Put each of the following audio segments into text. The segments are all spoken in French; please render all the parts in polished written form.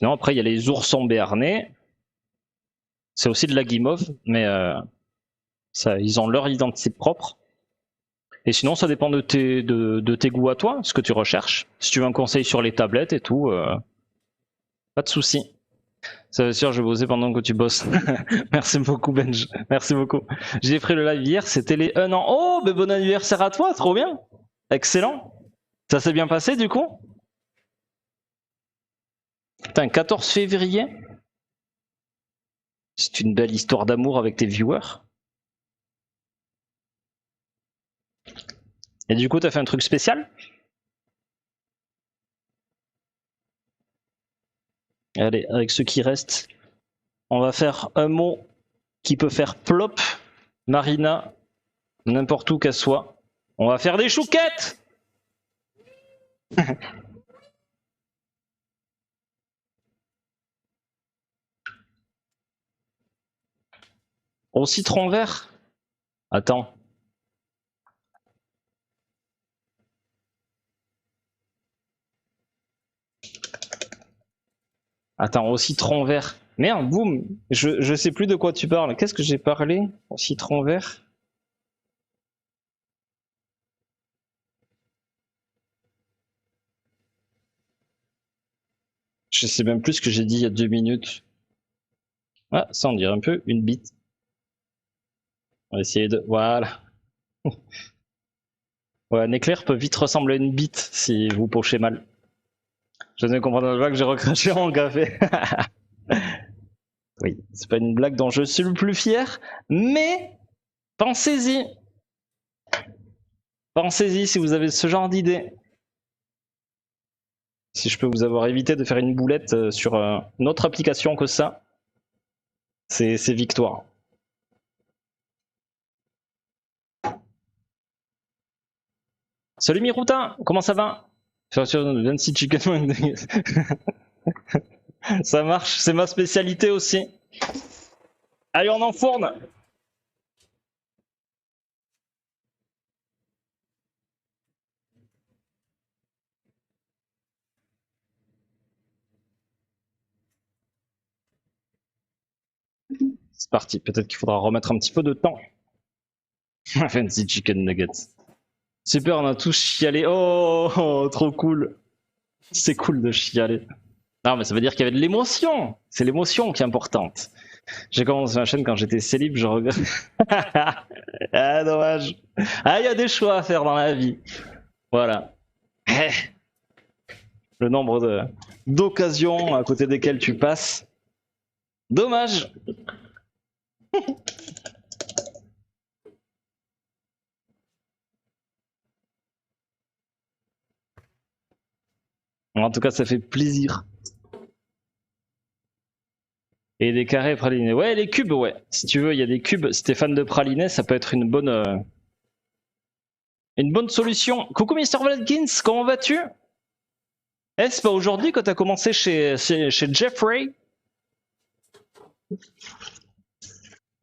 Sinon, après, il y a les oursons béarnais. C'est aussi de la guimauve, mais ils ont leur identité propre. Et sinon, ça dépend de tes goûts à toi, ce que tu recherches. Si tu veux un conseil sur les tablettes et tout, pas de souci. Ça veut sûr, je vais bosser pendant que tu bosses. Merci beaucoup, Benj. Merci beaucoup. J'ai pris le live hier, c'était les 1 an. Oh, mais bon anniversaire à toi, trop bien. Excellent. Ça s'est bien passé du coup? Putain, 14 février? C'est une belle histoire d'amour avec tes viewers. Et du coup, t'as fait un truc spécial? Allez, avec ce qui reste, on va faire un mot qui peut faire plop, Marina, n'importe où qu'elle soit. On va faire des chouquettes! Au citron vert? Attends. Attends, au citron vert. Merde, boum. Je sais plus de quoi tu parles. Qu'est-ce que j'ai parlé au citron vert? Je sais même plus ce que j'ai dit il y a 2 minutes. Ah, ça on dirait un peu une bite. On va essayer de... Voilà. Ouais, un éclair peut vite ressembler à une bite si vous pochez mal. Je ne comprends pas que j'ai recraché mon café. Oui, c'est pas une blague dont je suis le plus fier, mais pensez-y. Pensez-y si vous avez ce genre d'idée. Si je peux vous avoir évité de faire une boulette sur une autre application que ça, c'est victoire. Salut Miroutin, comment ça va? Sur 26 chicken. Ça marche, c'est ma spécialité aussi. Allez, on enfourne. C'est parti, peut-être qu'il faudra remettre un petit peu de temps. Fancy chicken nuggets. Super, on a tous chialé. Oh, trop cool. C'est cool de chialer. Non, mais ça veut dire qu'il y avait de l'émotion. C'est l'émotion qui est importante. J'ai commencé ma chaîne quand j'étais célib, je regrette. Ah, dommage. Ah, il y a des choix à faire dans la vie. Voilà. Le nombre d'occasions à côté desquelles tu passes. Dommage. En tout cas, ça fait plaisir. Et des carrés pralinés. Ouais, les cubes, ouais. Si tu veux, il y a des cubes. Si t'es fan de pralinés, ça peut être une bonne solution. Coucou Mr. Valkins, comment vas-tu? Est-ce pas aujourd'hui que t'as commencé chez Jeffrey?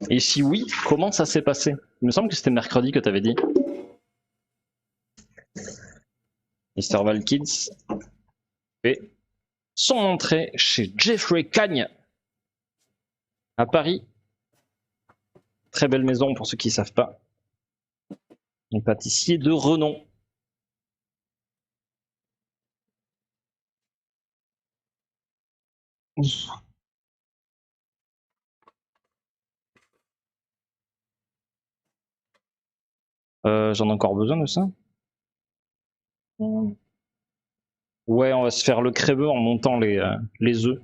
Et si oui, comment ça s'est passé? Il me semble que c'était mercredi que t'avais dit. Mr. Valkins fait son entrée chez Jeffrey Cagne à Paris. Très belle maison pour ceux qui ne savent pas. Un pâtissier de renom. J'en ai encore besoin de ça? Ouais, on va se faire le crémeux en montant les œufs.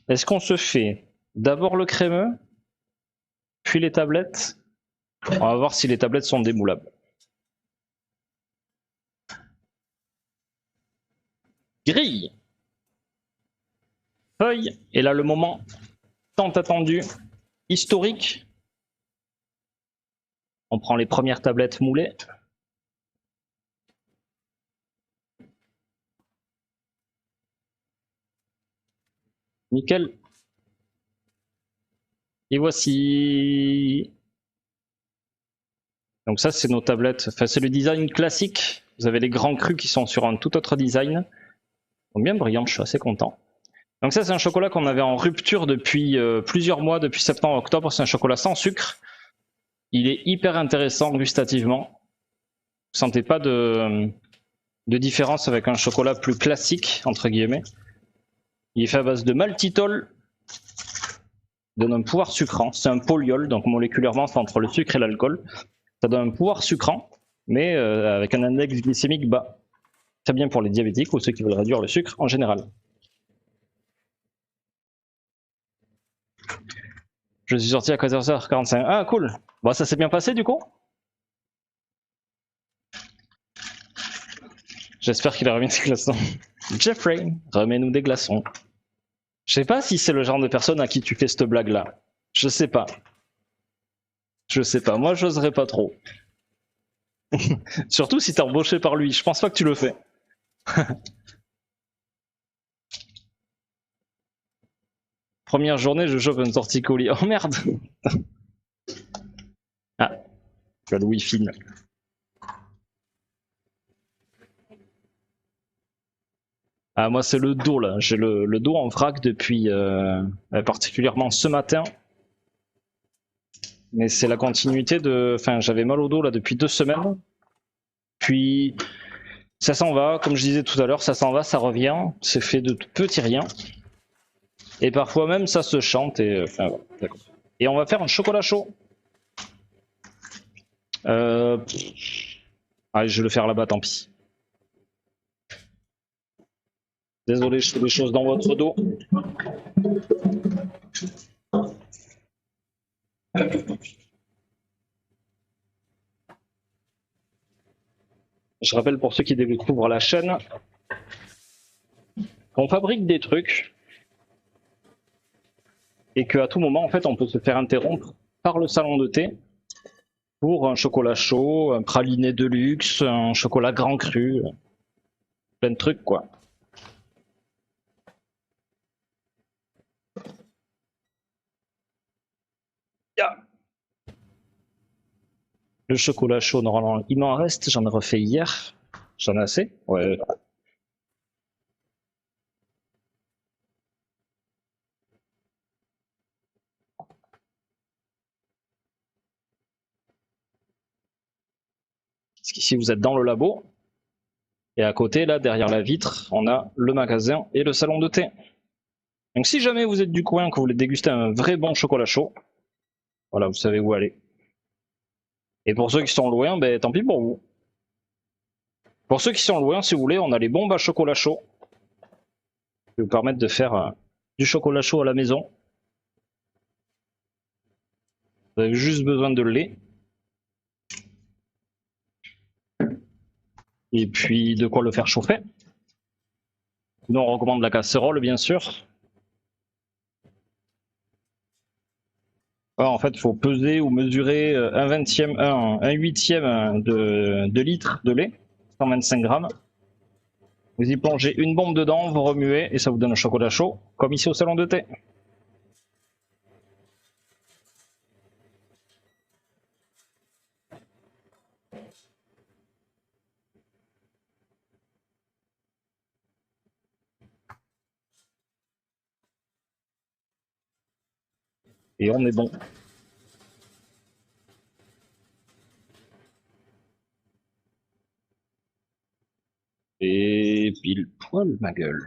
Est-ce qu'on se fait d'abord le crémeux, puis les tablettes? On va voir si les tablettes sont démoulables. Grille! Feuille! Et là, le moment tant attendu, historique. On prend les premières tablettes moulées. Nickel. Et voici. Donc ça, c'est nos tablettes. Enfin, c'est le design classique Vous avez les grands crus qui sont sur un tout autre design. Ils sont bien brillants, je suis assez content. Donc ça c'est un chocolat qu'on avait en rupture depuis plusieurs mois, depuis septembre-octobre. C'est un chocolat sans sucre. Il est hyper intéressant gustativement. Vous sentez pas de différence avec un chocolat plus classique, entre guillemets. Il est fait à base de maltitol, donne un pouvoir sucrant. C'est un poliol, donc moléculairement c'est entre le sucre et l'alcool. Ça donne un pouvoir sucrant, mais avec un index glycémique bas. Très bien pour les diabétiques ou ceux qui veulent réduire le sucre en général. Je suis sorti à 14h45. Ah cool. Bon, ça s'est bien passé du coup. J'espère qu'il a remis des glaçons. Jeffrey, remets-nous des glaçons. Je sais pas si c'est le genre de personne à qui tu fais cette blague là. Je sais pas. Je sais pas. Moi, j'oserais pas trop. Surtout si t'es embauché par lui. Je pense pas que tu le fais. Première journée, je chope un torticolis. Oh merde. Ah, tu as le wifi. Ah, moi, c'est le dos là. J'ai le dos en vrac depuis particulièrement ce matin. Mais c'est la continuité de. Enfin, j'avais mal au dos là depuis 2 semaines. Puis ça s'en va, comme je disais tout à l'heure, ça s'en va, ça revient. C'est fait de petits riens. Et parfois même ça se chante. Et, enfin, voilà, d'accord. Et on va faire un chocolat chaud. Allez, je vais le faire là-bas, tant pis. Désolé, je fais des choses dans votre dos. Je rappelle pour ceux qui découvrent la chaîne, on fabrique des trucs et qu'à tout moment, en fait, on peut se faire interrompre par le salon de thé pour un chocolat chaud, un praliné de luxe, un chocolat grand cru, plein de trucs, quoi. Yeah. Le chocolat chaud, normalement, il m'en reste, j'en ai refait hier. J'en ai assez? Ouais. Parce qu'ici, vous êtes dans le labo. Et à côté, là, derrière la vitre, on a le magasin et le salon de thé. Donc si jamais vous êtes du coin, que vous voulez déguster un vrai bon chocolat chaud, voilà, vous savez où aller. Et pour ceux qui sont loin, ben tant pis pour vous. Pour ceux qui sont loin, si vous voulez, on a les bombes à chocolat chaud. Qui vous permettent de faire du chocolat chaud à la maison. Vous avez juste besoin de lait. Et puis de quoi le faire chauffer. Nous on recommande la casserole bien sûr. Alors, en fait, il faut peser ou mesurer un huitième de litre de lait, 125 grammes. Vous y plongez une bombe dedans, vous remuez et ça vous donne un chocolat chaud, comme ici au salon de thé. Et on est bon. Et pile poil ma gueule.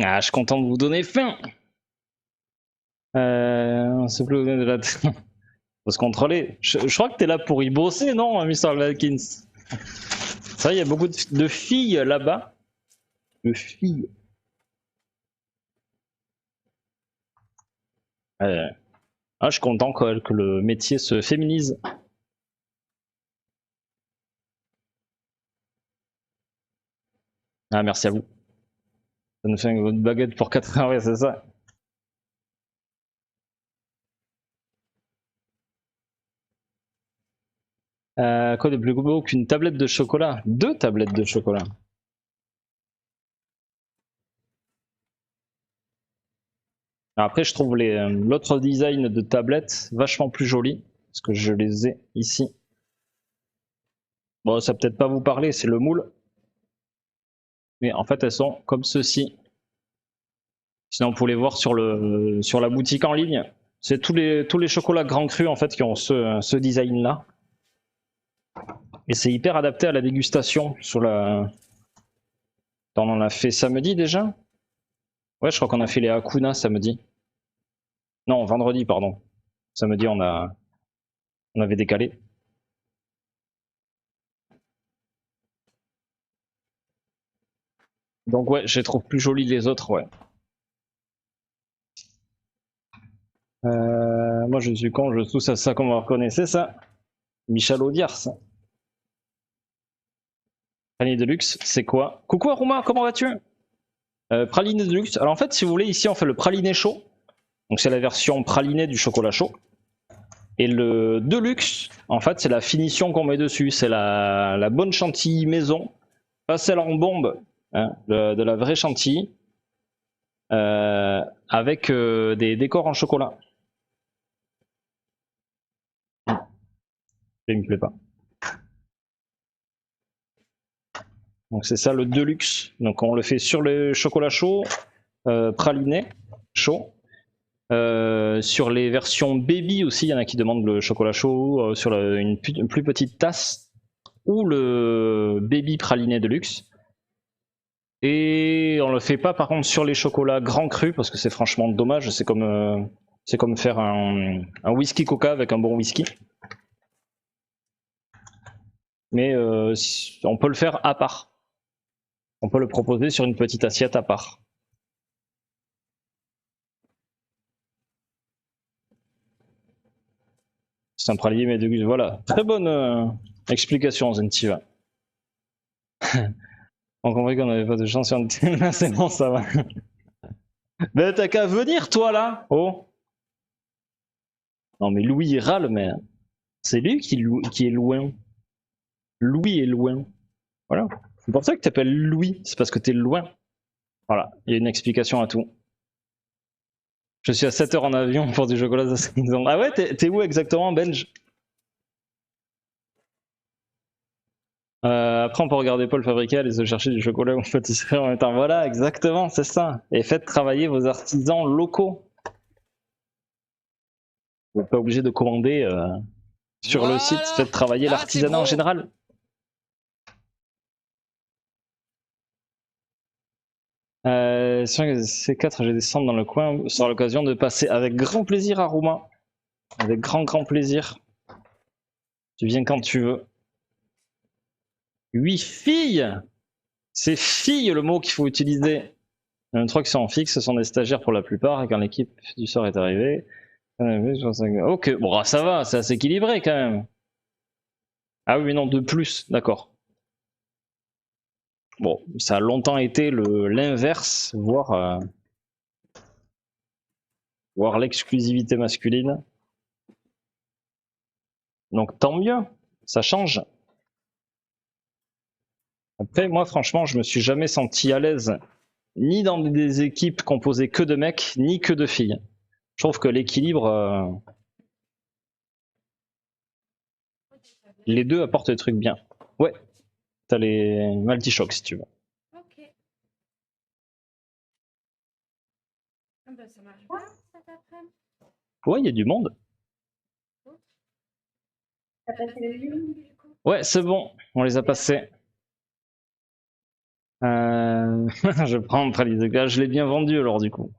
Ah, je suis content de vous donner faim. C'est plus de la... Faut se contrôler. Je crois que t'es là pour y bosser, non, Mr. Lalkins? C'est vrai, il y a beaucoup de filles là-bas. De filles. Ah, je suis content que le métier se féminise. Ah, merci à vous. Ça nous fait une baguette pour 4 heures, ouais, c'est ça. Quoi de plus beau qu'une tablette de chocolat? 2 tablettes de chocolat. Après, je trouve l'autre design de tablette vachement plus joli, parce que je les ai ici. Bon, ça peut-être pas vous parler, c'est le moule. Mais en fait, elles sont comme ceci. Sinon, vous pouvez les voir sur la boutique en ligne. C'est tous les chocolats grands crus en fait qui ont ce design-là. Et c'est hyper adapté à la dégustation. On en a fait samedi déjà? Ouais, je crois qu'on a fait les Hakuna samedi. Non, vendredi, pardon. Samedi, on avait décalé. Donc ouais, je les trouve plus jolis les autres, ouais. Moi je suis con, je tousse à ça comme on reconnaît, c'est ça. Michel Audiard. Praliné de luxe, c'est quoi? Coucou Aruma, comment vas-tu? Praliné de luxe. Alors en fait, si vous voulez, ici on fait le praliné chaud. Donc c'est la version praliné du chocolat chaud. Et le Deluxe, en fait, c'est la finition qu'on met dessus. C'est la bonne chantilly maison, pas celle en bombe, hein, de la vraie chantilly, avec des décors en chocolat. Il me plaît pas. Donc c'est ça le Deluxe. Donc on le fait sur le chocolat chaud, praliné chaud. Sur les versions baby aussi, il y en a qui demandent le chocolat chaud sur une plus petite tasse ou le baby praliné de luxe. Et on le fait pas par contre sur les chocolats grand cru parce que c'est franchement dommage. C'est comme faire un whisky coca avec un bon whisky. Mais on peut le faire à part. On peut le proposer sur une petite assiette à part. C'est un praliné mais de voilà. Très bonne explication, Zentiva. On compris qu'on n'avait pas de chance sur une team. C'est bon, ça va. Mais t'as qu'à venir, toi, là. Oh. Non, mais Louis, il râle, mais c'est lui qui est loin. Louis est loin. Voilà. C'est pour ça que t'appelles Louis. C'est parce que t'es loin. Voilà. Il y a une explication à tout. Je suis à 7 heures en avion pour du chocolat. Ah ouais, t'es où exactement, Benj? Après, on peut regarder Paul fabriquer, aller se chercher du chocolat ou pâtisserie en même temps. Voilà, exactement, c'est ça. Et faites travailler vos artisans locaux. Vous n'êtes pas obligé de commander sur le site. Faites travailler l'artisanat en général. C4, je vais descendre dans le coin. Ce sera l'occasion de passer avec grand plaisir à Rouma. Avec grand plaisir. Tu viens quand tu veux. 8 filles! C'est filles le mot qu'il faut utiliser. Il y en a 3 qui sont en fixe, ce sont des stagiaires pour la plupart, et quand l'équipe du sort est arrivée. Ok, bon, ça va, c'est assez équilibré quand même. Ah oui, mais non, de plus, d'accord. Bon, ça a longtemps été l'inverse, voire l'exclusivité masculine. Donc tant mieux, ça change. Après, moi, franchement, je me suis jamais senti à l'aise ni dans des équipes composées que de mecs, ni que de filles. Je trouve que l'équilibre, les deux apportent des trucs bien. Ouais, t'as les multi-chocs si tu veux. Ok. Ah bah ça marche bien cet après-midi. Ouais, il y a du monde. T'as passé les lignes du coup? Ouais, c'est bon, on les a passés. Je prends je l'ai bien vendu alors du coup.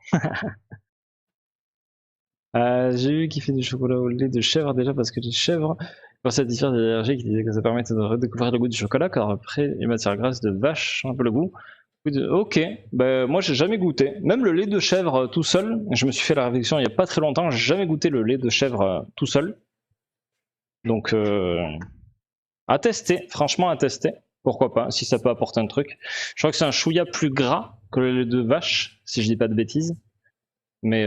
J'ai vu qu'il fait du chocolat au lait de chèvre déjà parce que les chèvres, quand ça diffère des allergies, qui disaient que ça permet de redécouvrir le goût du chocolat car après les matières grasses de vache un peu le goût. Ok, ben moi j'ai jamais goûté. Même le lait de chèvre tout seul, je me suis fait la réflexion il y a pas très longtemps, j'ai jamais goûté le lait de chèvre tout seul. Donc à tester, franchement à tester. Pourquoi pas, si ça peut apporter un truc. Je crois que c'est un chouïa plus gras que le lait de vache, si je dis pas de bêtises. Mais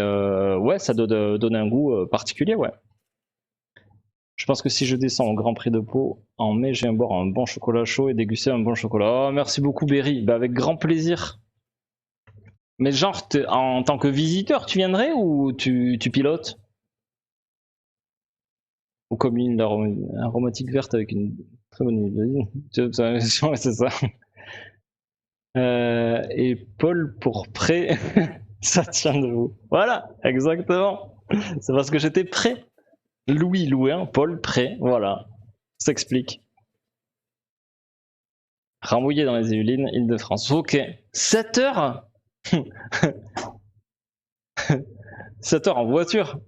ouais, ça doit donner un goût particulier, ouais. Je pense que si je descends au Grand Prix de Pau, en mai, je viens boire un bon chocolat chaud et déguster un bon chocolat. Oh, merci beaucoup, Berry. Bah, avec grand plaisir. Mais genre, en tant que visiteur, tu viendrais ou tu pilotes? Ou comme une aromatique verte avec une très bonne huile. C'est ça. Et Paul pour prêt, ça tient de vous. Voilà, exactement. C'est parce que j'étais prêt. Louis Louin, Paul prêt, voilà. Ça s'explique. Rambouillet dans les Yvelines, Île-de-France. Ok. 7 heures 7 heures en voiture.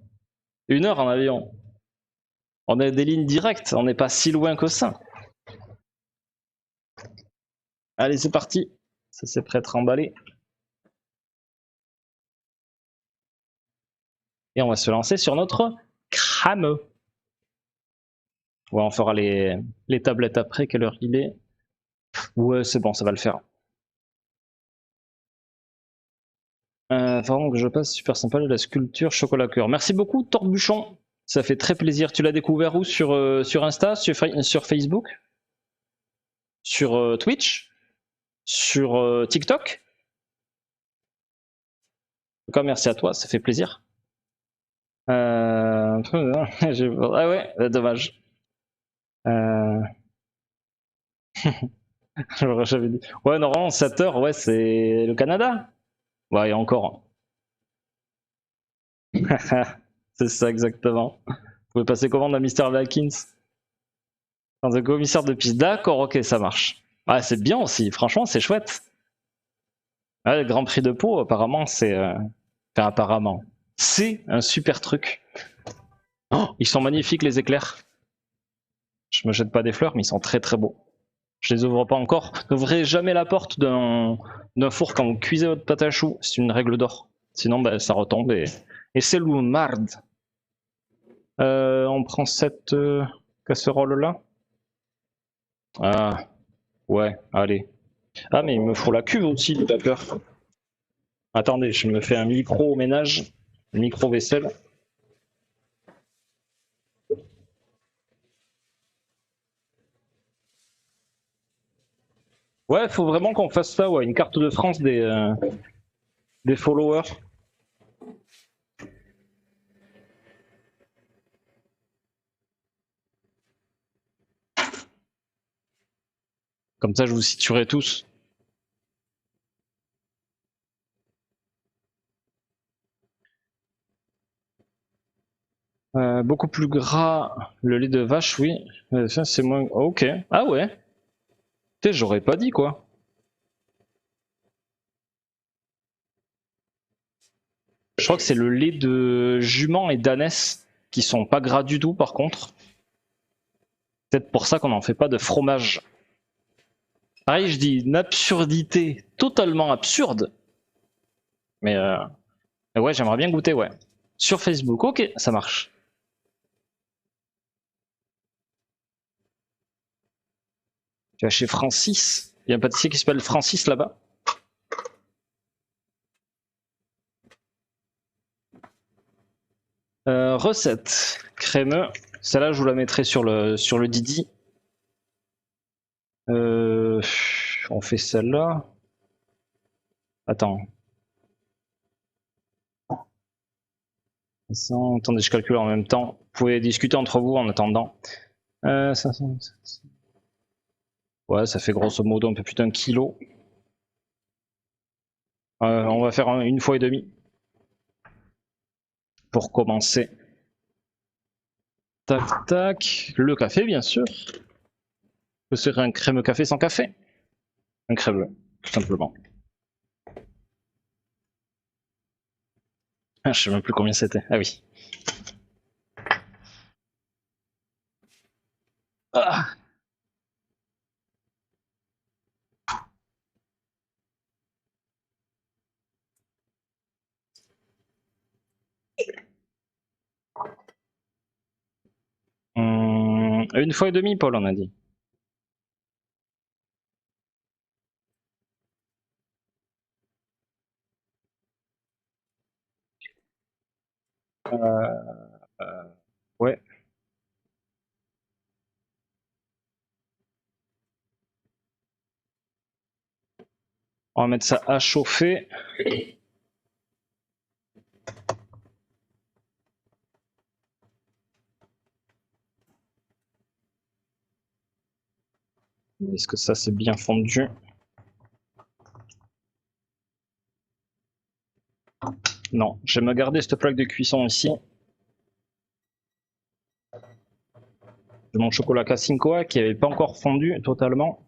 1 heure en avion. On a des lignes directes, on n'est pas si loin que ça. Allez, c'est parti. Ça c'est prêt à être emballé. Et on va se lancer sur notre crame. Ouais, on fera les tablettes après. Quelle heure il est? Ouais, c'est bon, ça va le faire. Avant que je passe, super sympa la sculpture chocolat cœur. Merci beaucoup, Torbuchon. Ça fait très plaisir. Tu l'as découvert où? Sur Insta, sur Facebook, sur Twitch, sur TikTok? En tout cas, merci à toi, ça fait plaisir. Ah ouais, dommage. J'avais dit. Ouais, normalement, 7 heures, ouais, c'est le Canada. Ouais, et encore. C'est ça, exactement. Vous pouvez passer commande à Mr. Valkins. Dans un commissaire de piste. D'accord, ok, ça marche. Ah, c'est bien aussi, franchement, c'est chouette. Ouais, le Grand Prix de Pau, apparemment, c'est. Enfin, apparemment. C'est un super truc. Oh, ils sont magnifiques, les éclairs. Je me jette pas des fleurs, mais ils sont très très beaux. Je les ouvre pas encore. N'ouvrez jamais la porte d'un four quand vous cuisez votre pâte à choux. C'est une règle d'or. Sinon, bah, ça retombe et c'est loumarde. On prend cette casserole-là. Ah, ouais, allez. Ah, mais il me faut la cuve aussi, de peur. Attendez, je me fais un micro ménage, micro vaisselle. Ouais, faut vraiment qu'on fasse ça, ouais, une carte de France des followers. Comme ça, je vous situerai tous. Beaucoup plus gras, le lait de vache, oui. Ça, c'est moins. Ok. Ah ouais. Peut-être j'aurais pas dit quoi. Je crois que c'est le lait de jument et d'ânesse qui sont pas gras du tout par contre. Peut-être pour ça qu'on n'en fait pas de fromage. Pareil, je dis une absurdité totalement absurde. Mais ouais, j'aimerais bien goûter, ouais. Sur Facebook, ok, ça marche. Tu vas chez Francis. Il y a un pâtissier qui s'appelle Francis là-bas. Recette crémeux. Celle-là, je vous la mettrai sur le Didi. On fait celle-là. Attends. Attendez, je calcule en même temps. Vous pouvez discuter entre vous en attendant. 500. Ouais, ça fait grosso modo un peu plus d'1 kilo. On va faire une fois et demi. Pour commencer. Tac, tac. Le café, bien sûr. Ce serait un crème café sans café. Un crème, tout simplement. Ah, je sais même plus combien c'était. Ah oui. Ah. Une fois et demi, Paul, on a dit. Ouais. On va mettre ça à chauffer. Est-ce que ça c'est bien fondu? Non, je vais me garder cette plaque de cuisson ici. De mon chocolat Kasinkoa qui n'avait pas encore fondu totalement.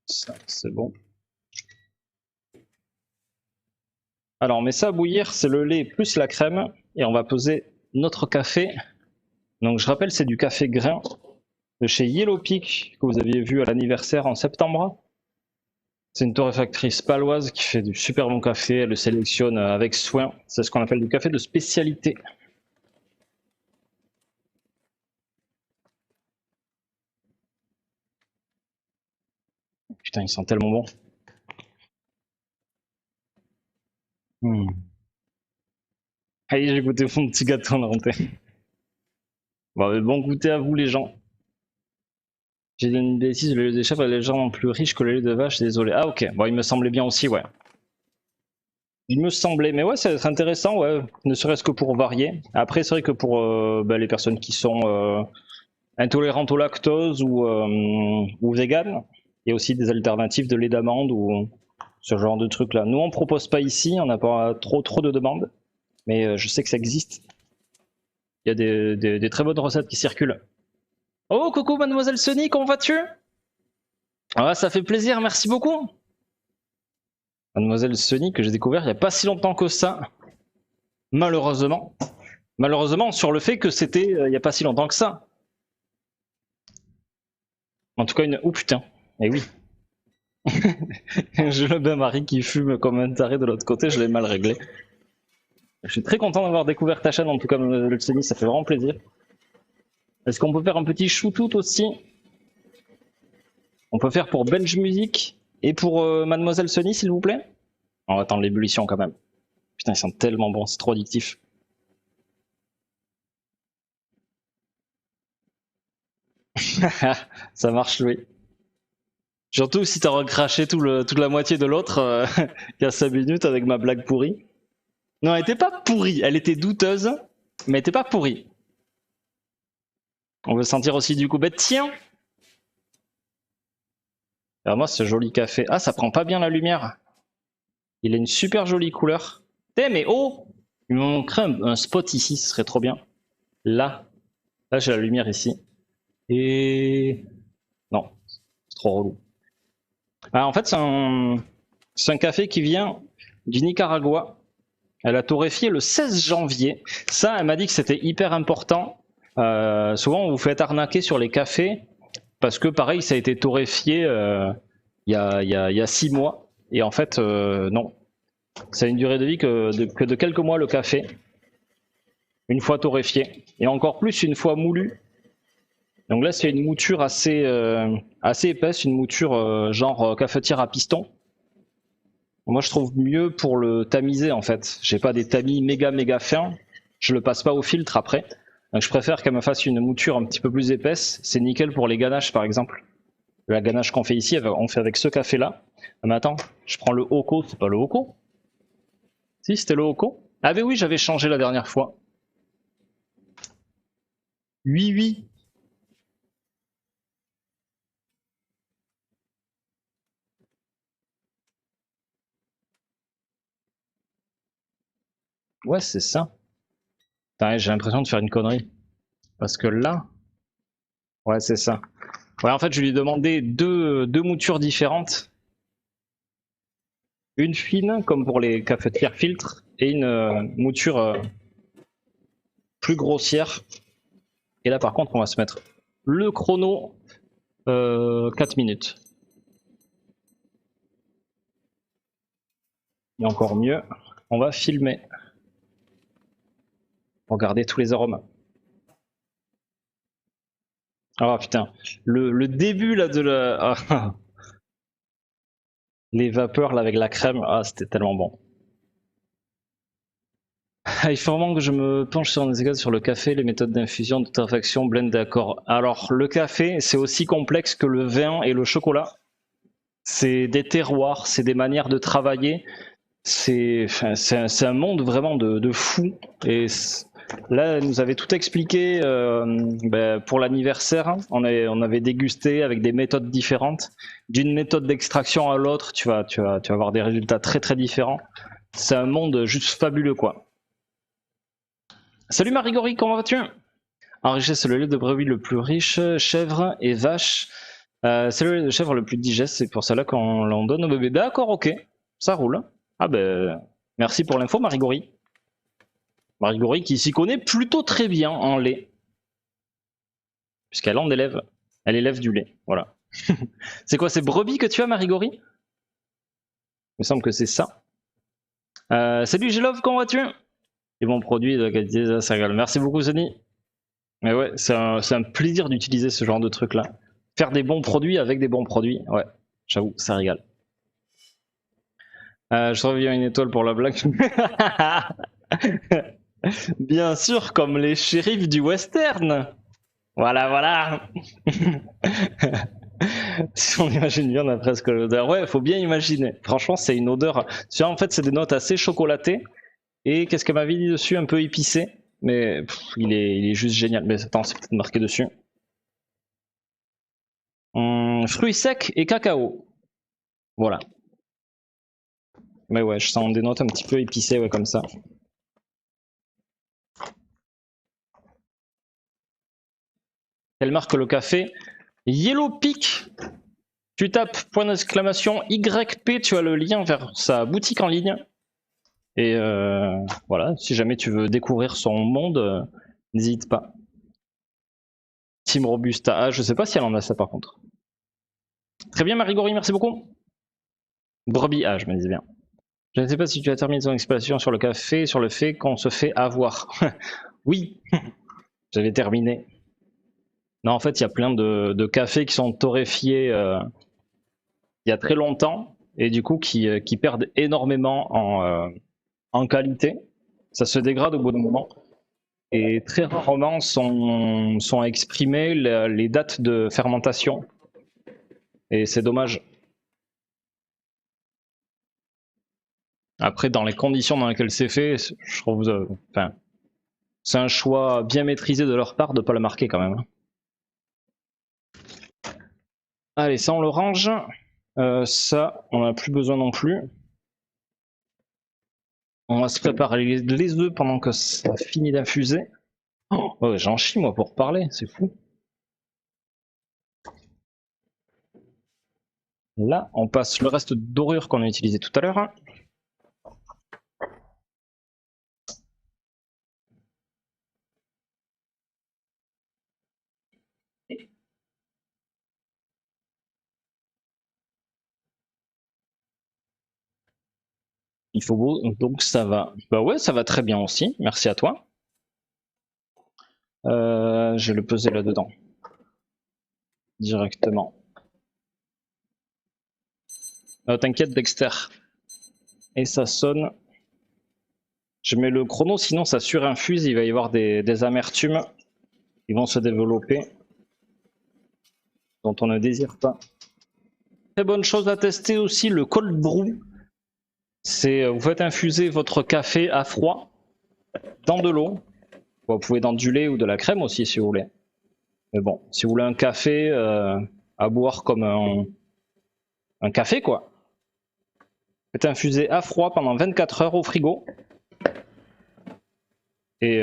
Ça c'est bon. Alors on met ça à bouillir, c'est le lait plus la crème et on va poser notre café. Donc je rappelle c'est du café grain de chez Yellow Peak que vous aviez vu à l'anniversaire en septembre. C'est une torréfactrice paloise qui fait du super bon café, elle le sélectionne avec soin. C'est ce qu'on appelle du café de spécialité. Putain, il sent tellement bon. Allez, j'ai goûté mon petit gâteau en rentrée. Bon goûter à vous les gens. J'ai dit une bêtise, le lait des chèvres est légèrement plus riche que le lait de vache, désolé. Ah ok, bon il me semblait bien aussi, ouais. Il me semblait, mais ouais, ça va être intéressant, ouais, ne serait-ce que pour varier. Après, c'est vrai que pour les personnes qui sont intolérantes au lactose ou vegan, il y a aussi des alternatives de lait d'amande ou ce genre de trucs là. Nous, on propose pas ici, on n'a pas trop de demandes, mais je sais que ça existe. Il y a des très bonnes recettes qui circulent. Oh, coucou mademoiselle Sony, comment vas-tu? Ah, ça fait plaisir, merci beaucoup. Mademoiselle Sony que j'ai découvert il n'y a pas si longtemps que ça. Malheureusement. Malheureusement sur le fait que c'était il n'y a pas si longtemps que ça. En tout cas une... Oh putain. Eh oui. J'ai le bain-marie qui fume comme un taré de l'autre côté, je l'ai mal réglé. Je suis très content d'avoir découvert ta chaîne, en tout cas le Sony, ça fait vraiment plaisir. Est-ce qu'on peut faire un petit shootout aussi? On peut faire pour Benj Music et pour Mademoiselle Sony s'il vous plaît? On va attendre l'ébullition quand même. Putain ils sont tellement bons, c'est trop addictif. Ça marche oui. Surtout si t'as recraché toute la moitié de l'autre il y a 5 minutes avec ma blague pourrie. Non, elle était pas pourrie, elle était douteuse, mais elle était pas pourrie. On veut sentir aussi du coup, bah tiens. Alors moi ce joli café, ah ça prend pas bien la lumière. Il a une super jolie couleur. Eh mais oh, il me manquerait un spot ici, ce serait trop bien. Là j'ai la lumière ici. Et non, c'est trop relou. Ah, en fait c'est un café qui vient du Nicaragua. Elle a torréfié le 16 janvier. Ça, elle m'a dit que c'était hyper important. Souvent, on vous fait arnaquer sur les cafés parce que, pareil, ça a été torréfié il y a 6 mois. Et en fait, non. Ça a une durée de vie que de quelques mois le café. Une fois torréfié. Et encore plus une fois moulu. Donc là, c'est une mouture assez épaisse, une mouture genre cafetière à piston. Moi, je trouve mieux pour le tamiser en fait. J'ai pas des tamis méga fins. Je le passe pas au filtre après. Donc, je préfère qu'elle me fasse une mouture un petit peu plus épaisse. C'est nickel pour les ganaches par exemple. La ganache qu'on fait ici, on fait avec ce café là. Mais attends, je prends le Hoko. C'est pas le Hoko? Si, c'était le Hoko. Ah, mais oui, j'avais changé la dernière fois. Oui. Ouais, c'est ça. J'ai l'impression de faire une connerie. Parce que là. Ouais, c'est ça. Ouais, en fait, je lui ai demandé deux moutures différentes. Une fine, comme pour les cafetières filtres, et une mouture plus grossière. Et là, par contre, on va se mettre le chrono 4 minutes. Et encore mieux, on va filmer. Regardez tous les arômes. Ah putain, le début là de la... les vapeurs là avec la crème, ah c'était tellement bon. Il faut vraiment que je me penche sur des égards sur le café, les méthodes d'infusion, de torréfaction, blend, d'accord. Alors, le café, c'est aussi complexe que le vin et le chocolat. C'est des terroirs, c'est des manières de travailler. C'est un monde vraiment de fou. Et là, elle nous avait tout expliqué pour l'anniversaire. On avait dégusté avec des méthodes différentes. D'une méthode d'extraction à l'autre, tu vas avoir des résultats très très différents. C'est un monde juste fabuleux, quoi. Salut Marigori, comment vas-tu? Enrichissez le lait de brebis le plus riche, chèvre et vache. C'est le lait de chèvre le plus digeste, c'est pour cela qu'on l'en donne au bébé. D'accord, ok, ça roule. Ah ben, merci pour l'info Marigori. Marigori qui s'y connaît plutôt très bien en lait. Puisqu'elle en élève. Elle élève du lait, voilà. C'est quoi, ces brebis que tu as Marigori? Il me semble que c'est ça. Salut Gelov, comment vas-tu? Et bons produits de qualité, ça régale. Merci beaucoup Sony. Mais ouais, c'est un plaisir d'utiliser ce genre de truc là. Faire des bons produits avec des bons produits, ouais, j'avoue, ça régale. Je reviens une étoile pour la blague. Bien sûr, comme les shérifs du western. Voilà, voilà. Si on imagine bien, on a presque l'odeur. Ouais, faut bien imaginer. Franchement, c'est une odeur. Tu vois, en fait, c'est des notes assez chocolatées. Et qu'est-ce qu'elle m'avait dit dessus? Un peu épicé. Mais il est juste génial. Mais attends, c'est peut-être marqué dessus. Fruits secs et cacao. Voilà. Mais ouais, je sens des notes un petit peu épicées, ouais, comme ça. Elle marque le café Yellow Peak. Tu tapes point d'exclamation YP, tu as le lien vers sa boutique en ligne. Et voilà, si jamais tu veux découvrir son monde, n'hésite pas. Team Robusta. Ah, je sais pas si elle en a ça par contre. Très bien, Marigori, merci beaucoup. Brebis A, je me disais bien. Je ne sais pas si tu as terminé ton explication sur le café, sur le fait qu'on se fait avoir. Oui, j'avais terminé. Non, en fait, il y a plein de cafés qui sont torréfiés il y a très longtemps et du coup qui perdent énormément en qualité. Ça se dégrade au bout d'un moment. Et très rarement sont exprimées les dates de fermentation. Et c'est dommage. Après, dans les conditions dans lesquelles c'est fait, je trouve, enfin, c'est un choix bien maîtrisé de leur part de ne pas le marquer quand même. Allez, ça on le range. Ça, on n'a plus besoin non plus. On va se préparer les œufs pendant que ça finit d'infuser. Oh, ouais, j'en chie moi pour parler, c'est fou. Là, on passe le reste de dorure qu'on a utilisé tout à l'heure. Il faut beau, donc ça va. Bah ouais, ça va très bien aussi. Merci à toi. Je vais le peser là-dedans. Directement. T'inquiète Dexter. Et ça sonne. Je mets le chrono, sinon ça surinfuse, il va y avoir des amertumes qui vont se développer, dont on ne désire pas. Très bonne chose à tester aussi, le cold brew. C'est vous faites infuser votre café à froid dans de l'eau. Vous pouvez dans du lait ou de la crème aussi si vous voulez. Mais bon, si vous voulez un café à boire comme un café quoi. Faites infuser à froid pendant 24 heures au frigo. Et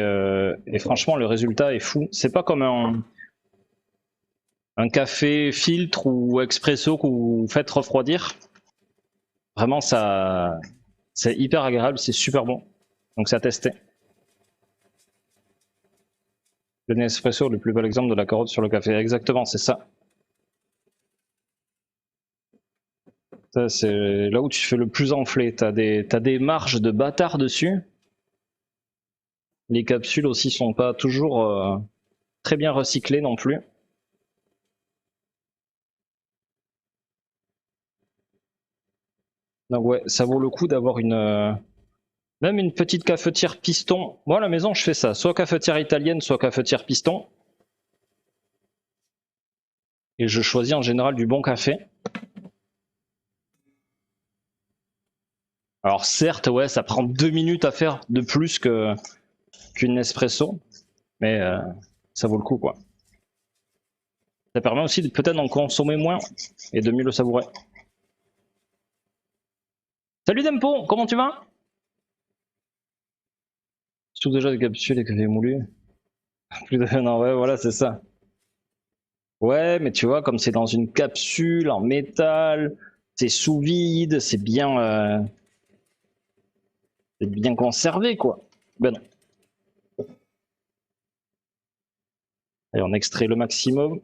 franchement, le résultat est fou. C'est pas comme un café filtre ou expresso que vous faites refroidir. Vraiment, ça, c'est hyper agréable, c'est super bon. Donc, c'est à tester. Le Nespresso, le plus bel exemple de la carotte sur le café. Exactement, c'est ça. Ça, c'est là où tu fais le plus enfler. T'as des marges de bâtard dessus. Les capsules aussi sont pas toujours très bien recyclées non plus. Donc ouais, ça vaut le coup d'avoir Même une petite cafetière piston. Moi à la maison je fais ça, soit cafetière italienne, soit cafetière piston. Et je choisis en général du bon café. Alors certes, ouais, ça prend 2 minutes à faire de plus qu'une Nespresso, mais ça vaut le coup quoi. Ça permet aussi peut-être d'en consommer moins et de mieux le savourer. Salut Dempo, comment tu vas? Je trouve déjà des capsules et café moulu. Plus de... Non, ouais, voilà, c'est ça. Ouais, mais tu vois, comme c'est dans une capsule en métal, c'est sous vide, c'est bien conservé, quoi. Ben non. Allez, on extrait le maximum.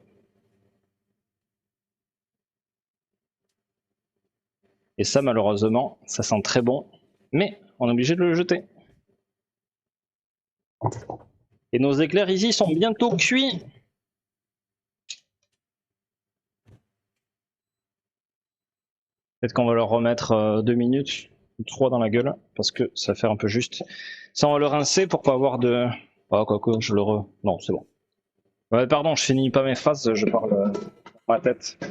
Et ça, malheureusement, ça sent très bon. Mais on est obligé de le jeter. Et nos éclairs ici sont bientôt cuits. Peut-être qu'on va leur remettre 2 minutes ou 3 dans la gueule, parce que ça va faire un peu juste. Ça, on va le rincer pour pas avoir de... Ah, quoi, je le re... Non, c'est bon. Ouais, pardon, je finis pas mes phrases, je parle dans ma tête.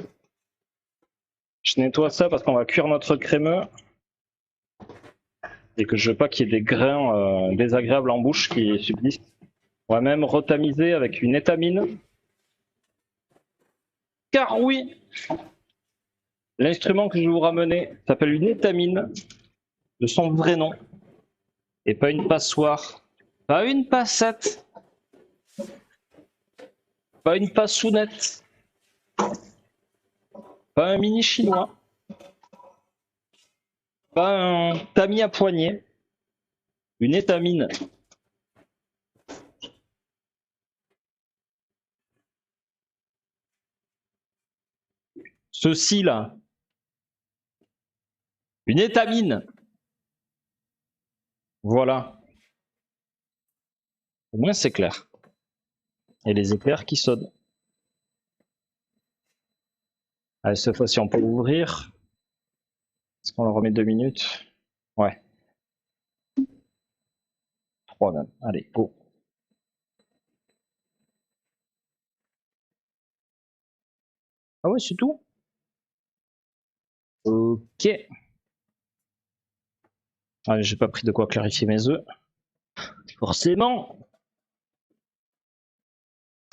Je nettoie ça parce qu'on va cuire notre crémeux. Et que je veux pas qu'il y ait des grains désagréables en bouche qui subsistent. On va même retamiser avec une étamine. Car oui, l'instrument que je vais vous ramener s'appelle une étamine, de son vrai nom. Et pas une passoire, pas une passette, pas une passounette, pas un mini chinois, pas un tamis à poignée, une étamine. Ceci là, une étamine. Voilà. Au moins c'est clair. Et les éclairs qui sonnent. Allez, cette fois-ci on peut ouvrir. Est-ce qu'on leur remet 2 minutes? Ouais. 3 même. Allez, go. Ah ouais, c'est tout? Ok. Allez, j'ai pas pris de quoi clarifier mes œufs. Forcément.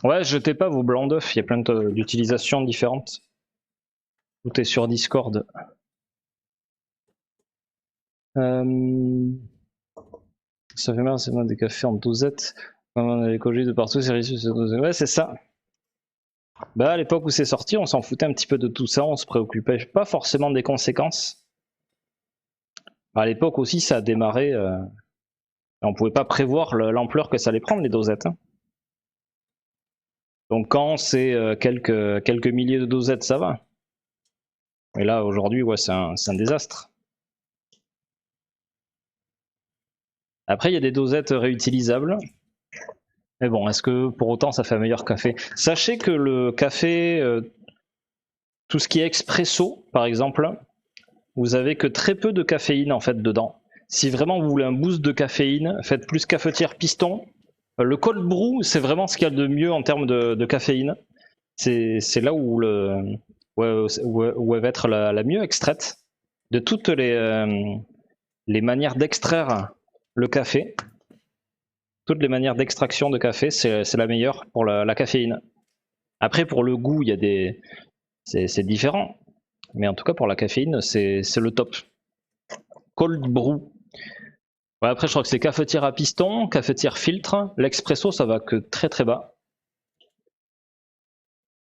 Ouais, jetez pas vos blancs d'œufs, il y a plein d'utilisations différentes. Tout est sur Discord. Ça fait mal, c'est moi des cafés en dosette. On a l'écologie de partout, c'est risque de... Ouais, c'est ça. Bah, à l'époque où c'est sorti, on s'en foutait un petit peu de tout ça, on se préoccupait pas forcément des conséquences. À l'époque aussi, ça a démarré. On pouvait pas prévoir l'ampleur que ça allait prendre, les dosettes. Hein. Donc quand c'est quelques milliers de dosettes, ça va. Et là, aujourd'hui, ouais, c'est un désastre. Après, il y a des dosettes réutilisables. Mais bon, est-ce que pour autant ça fait un meilleur café? Sachez que le café, tout ce qui est expresso, par exemple, vous avez que très peu de caféine en fait dedans. Si vraiment vous voulez un boost de caféine, faites plus cafetière piston. Le cold brew, c'est vraiment ce qu'il y a de mieux en termes de caféine. C'est là où, où elle va être la mieux extraite de toutes les manières d'extraire le café. Toutes les manières d'extraction de café, c'est la meilleure pour la caféine. Après, pour le goût, il y a des, c'est différent. Mais en tout cas, pour la caféine, c'est le top. Cold brew. Ouais, après, je crois que c'est cafetière à piston, cafetière filtre. L'expresso, ça va que très très bas.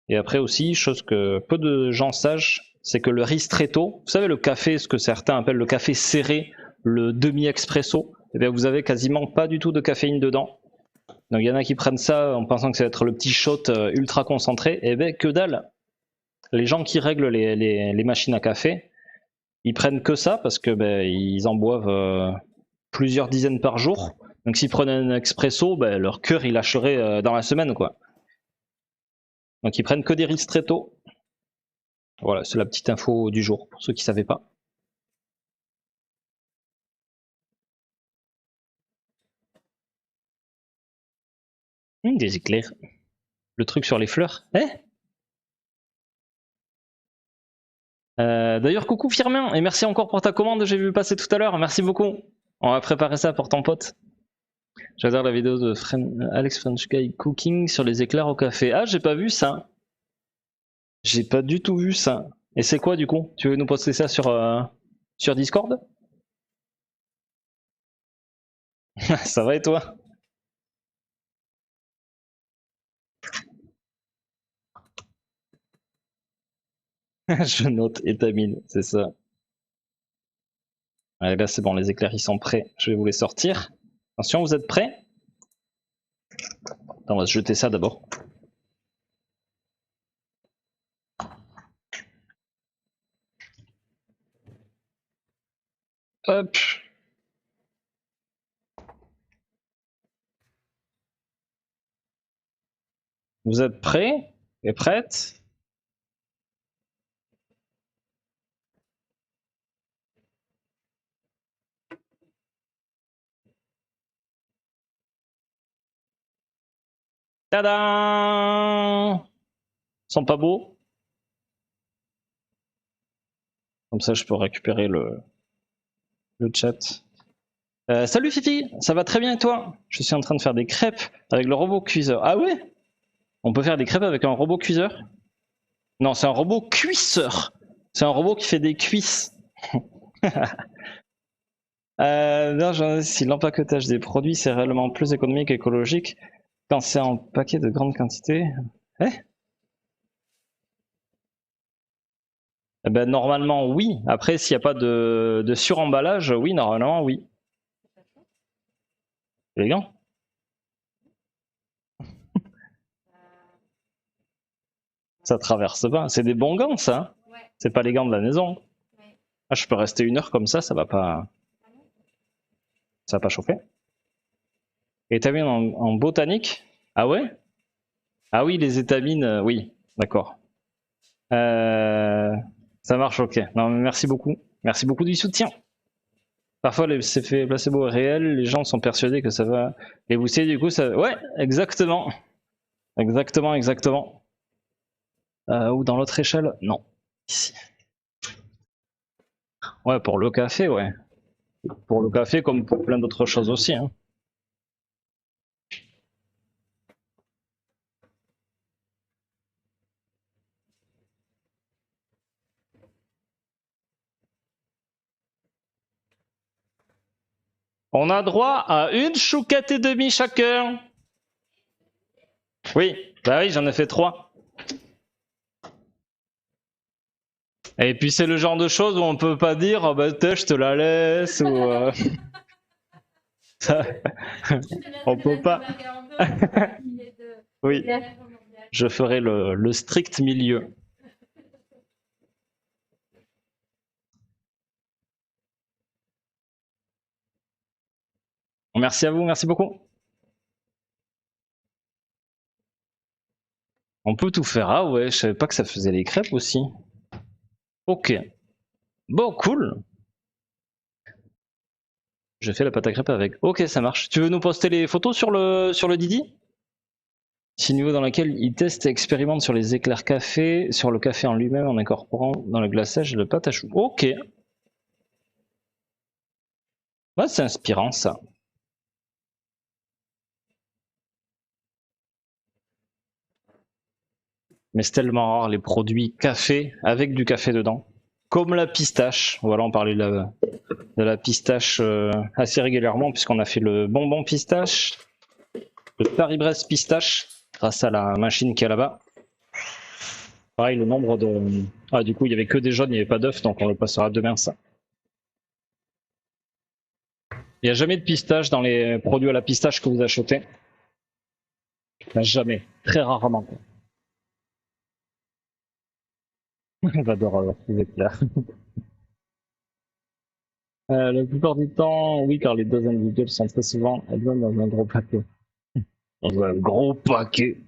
Et après aussi, chose que peu de gens sachent, c'est que le ristretto, vous savez le café, ce que certains appellent le café serré, le demi-expresso, eh bien vous avez quasiment pas du tout de caféine dedans. Donc il y en a qui prennent ça en pensant que ça va être le petit shot ultra concentré, et bien que dalle. Les gens qui règlent les machines à café, ils prennent que ça parce que ils en boivent plusieurs dizaines par jour. Donc s'ils prenaient un expresso, leur cœur il lâcherait dans la semaine quoi. Donc ils prennent que des ristretto. Voilà, c'est la petite info du jour pour ceux qui ne savaient pas. Des éclairs. Le truc sur les fleurs. Eh D'ailleurs, coucou Firmin, et merci encore pour ta commande, j'ai vu passer tout à l'heure, merci beaucoup. On va préparer ça pour ton pote. J'adore la vidéo de Alex French Guy Cooking sur les éclairs au café. Ah, j'ai pas vu ça. J'ai pas du tout vu ça. Et c'est quoi du coup? Tu veux nous poster ça sur Discord? Ça va et toi? Je note étamine, c'est ça. Allez, là c'est bon, les éclairs ils sont prêts. Je vais vous les sortir. Attention, vous êtes prêts? Attends, on va se jeter ça d'abord. Hop. Vous êtes prêts et prêtes? Tadam! Ils sont pas beaux? Comme ça je peux récupérer le chat. Salut Fifi, ça va très bien et toi? Je suis en train de faire des crêpes avec le robot cuiseur. Ah ouais? On peut faire des crêpes avec un robot cuiseur? Non, c'est un robot cuisseur. C'est un robot qui fait des cuisses. Non, si l'empaquetage des produits c'est réellement plus économique et écologique quand c'est en paquet de grande quantité. Eh ben, normalement oui. Après, s'il n'y a pas de suremballage, oui, normalement oui. Les gants? Ça traverse pas. C'est des bons gants, ça. Ouais. C'est pas les gants de la maison. Ouais. Ah, je peux rester 1 heure comme ça va pas. Ça va pas chauffer. Étamines en botanique? Ah ouais? Ah oui, les étamines, oui, d'accord. Ça marche, ok. Non, mais merci beaucoup. Merci beaucoup du soutien. Parfois, l'effet placebo est réel, les gens sont persuadés que ça va les booster, du coup, ça. Ouais, exactement. Exactement, exactement. Ou dans l'autre échelle? Non. Ici. Ouais, pour le café, ouais. Pour le café, comme pour plein d'autres choses aussi. Hein. On a droit à 1 chouquette et demie chacun. Oui, bah oui, j'en ai fait 3. Et puis c'est le genre de choses où on peut pas dire oh bah je te la laisse ou ça... on peut pas. Oui, je ferai le strict milieu. Merci à vous, merci beaucoup. On peut tout faire. Ah ouais, je savais pas que ça faisait les crêpes aussi. Ok. Bon, cool. Je fais la pâte à crêpes avec. Ok, ça marche. Tu veux nous poster les photos sur le Didi? Si niveau dans lequel il teste et expérimente sur les éclairs café, sur le café en lui-même en incorporant dans le glaçage de pâte à choux. Ok. Ouais, c'est inspirant ça. Mais c'est tellement rare les produits café avec du café dedans. Comme la pistache. Voilà, on parlait de la pistache assez régulièrement puisqu'on a fait le bonbon pistache, le Paris-Brest pistache grâce à la machine qui est là-bas. Pareil, le nombre de... Ah, du coup, il n'y avait que des jaunes, il n'y avait pas d'œufs, donc on le passera demain, ça. Il n'y a jamais de pistache dans les produits à la pistache que vous achetez. Jamais. Très rarement. J'adore les éclairs. La plupart du temps, oui, car les doses individuelles sont très souvent elles donnent dans un gros paquet. Dans un gros paquet.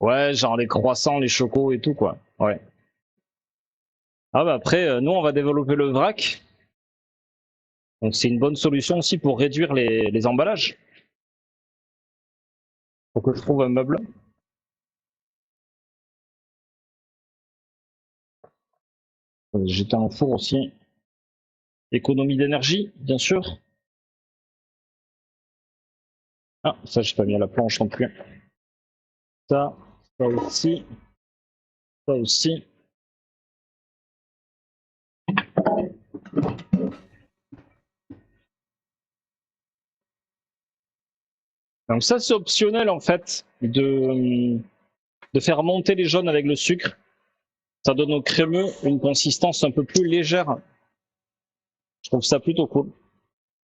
Ouais, genre les croissants, les chocos et tout, quoi. Ouais. Ah bah après, nous, on va développer le vrac. Donc c'est une bonne solution aussi pour réduire les emballages. Faut que je trouve un meuble. J'étais en four aussi. Économie d'énergie, bien sûr. Ah, ça, j'ai pas mis à la planche non plus. Ça aussi. Ça aussi. Donc ça, c'est optionnel en fait de faire monter les jaunes avec le sucre. Ça donne au crémeux une consistance un peu plus légère. Je trouve ça plutôt cool.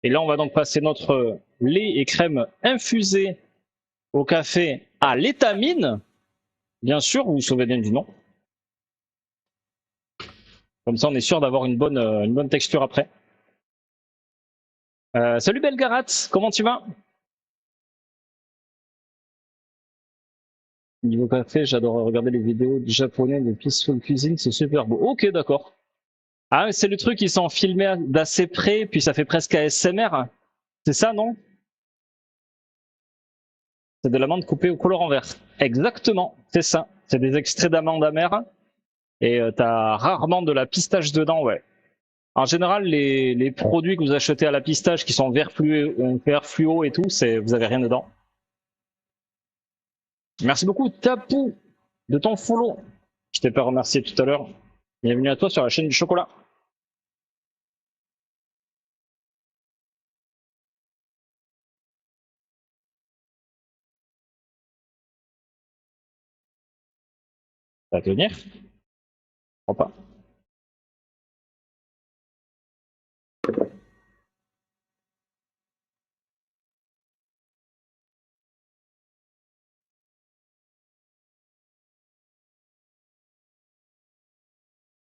Et là, on va donc passer notre lait et crème infusés au café à l'étamine. Bien sûr, vous vous souvenez du nom. Comme ça, on est sûr d'avoir une bonne texture après. Salut Belgarat, comment tu vas? Niveau café, j'adore regarder les vidéos du japonais de Peaceful Cuisine, c'est super beau. Ok, d'accord. Ah, c'est le truc, ils sont filmés d'assez près, puis ça fait presque ASMR. C'est ça, non? C'est de l'amande coupée au colorant vert. Exactement, c'est ça. C'est des extraits d'amande amère. Et t'as rarement de la pistache dedans, ouais. En général, les produits que vous achetez à la pistache qui sont vert fluo et tout, vous avez rien dedans. Merci beaucoup, Tapou, de ton follow. Je t'ai pas remercié tout à l'heure. Bienvenue à toi sur la chaîne du chocolat. Ça va tenir? Je crois pas.